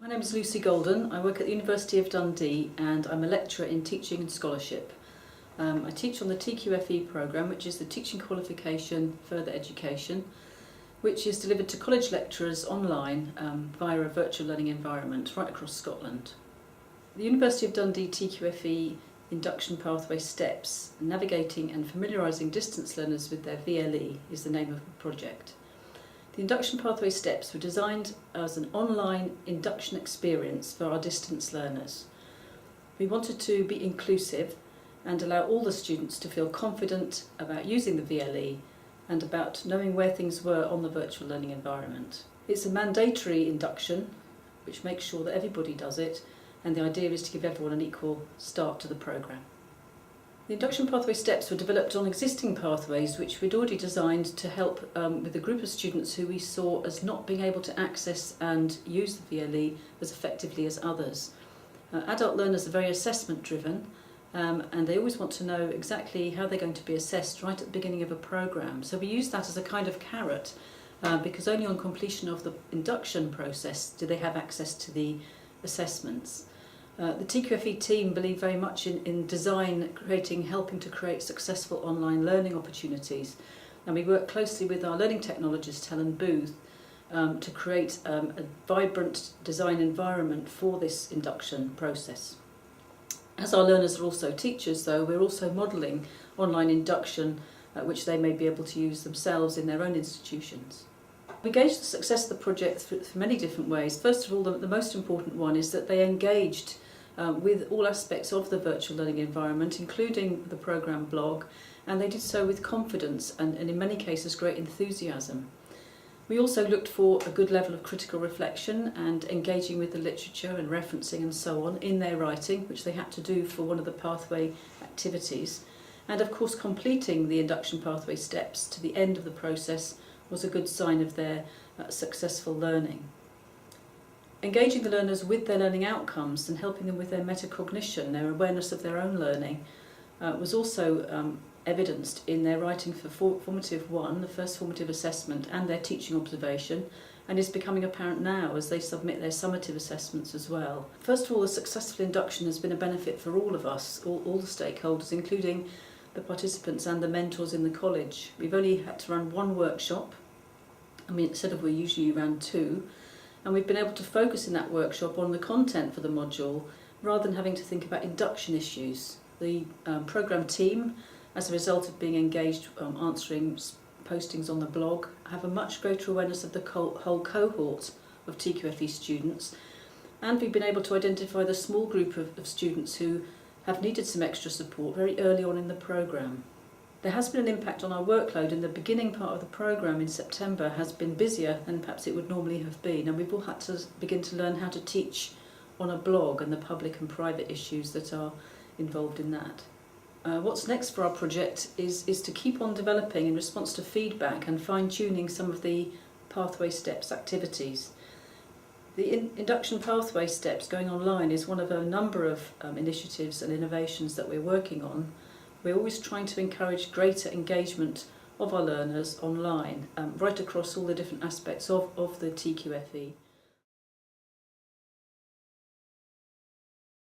My name is Lucy Golden. I work at the University of Dundee and I'm a lecturer in teaching and scholarship. I teach on the TQFE programme, which is the Teaching Qualification Further Education, which is delivered to college lecturers online via a virtual learning environment right across Scotland. The University of Dundee TQFE Induction Pathway Steps, Navigating and Familiarising Distance Learners with their VLE is the name of the project. The Induction Pathway Steps were designed as an online induction experience for our distance learners. We wanted to be inclusive and allow all the students to feel confident about using the VLE and about knowing where things were on the virtual learning environment. It's a mandatory induction which makes sure that everybody does it, and the idea is to give everyone an equal start to the programme. The Induction Pathway Steps were developed on existing pathways which we'd already designed to help with a group of students who we saw as not being able to access and use the VLE as effectively as others. Adult learners are very assessment driven and they always want to know exactly how they're going to be assessed right at the beginning of a programme. So we use that as a kind of carrot because only on completion of the induction process do they have access to the assessments. The TQFE team believe very much in design, helping to create successful online learning opportunities, and we work closely with our learning technologist Helen Booth to create a vibrant design environment for this induction process. As our learners are also teachers though, we're also modelling online induction which they may be able to use themselves in their own institutions. We gauge the success of the project through many different ways. First of all, the most important one is that they engaged with all aspects of the virtual learning environment, including the programme blog, and they did so with confidence and in many cases great enthusiasm. We also looked for a good level of critical reflection and engaging with the literature and referencing and so on in their writing, which they had to do for one of the pathway activities. And of course completing the induction pathway steps to the end of the process was a good sign of their successful learning. Engaging the learners with their learning outcomes and helping them with their metacognition, their awareness of their own learning, was also evidenced in their writing for Formative 1, the first formative assessment, and their teaching observation, and is becoming apparent now as they submit their summative assessments as well. First of all, the successful induction has been a benefit for all of us, all the stakeholders, including the participants and the mentors in the college. We've only had to run one workshop. Instead of we usually ran two, and we've been able to focus in that workshop on the content for the module rather than having to think about induction issues. The programme team, as a result of being engaged answering postings on the blog, have a much greater awareness of the whole cohort of TQFE students, and we've been able to identify the small group of students who have needed some extra support very early on in the programme. There has been an impact on our workload, and the beginning part of the programme in September has been busier than perhaps it would normally have been, and we've all had to begin to learn how to teach on a blog and the public and private issues that are involved in that. What's next for our project is to keep on developing in response to feedback and fine-tuning some of the pathway steps activities. The induction pathway steps going online is one of a number of initiatives and innovations that we're working on. We're always trying to encourage greater engagement of our learners online, right across all the different aspects of the TQFE.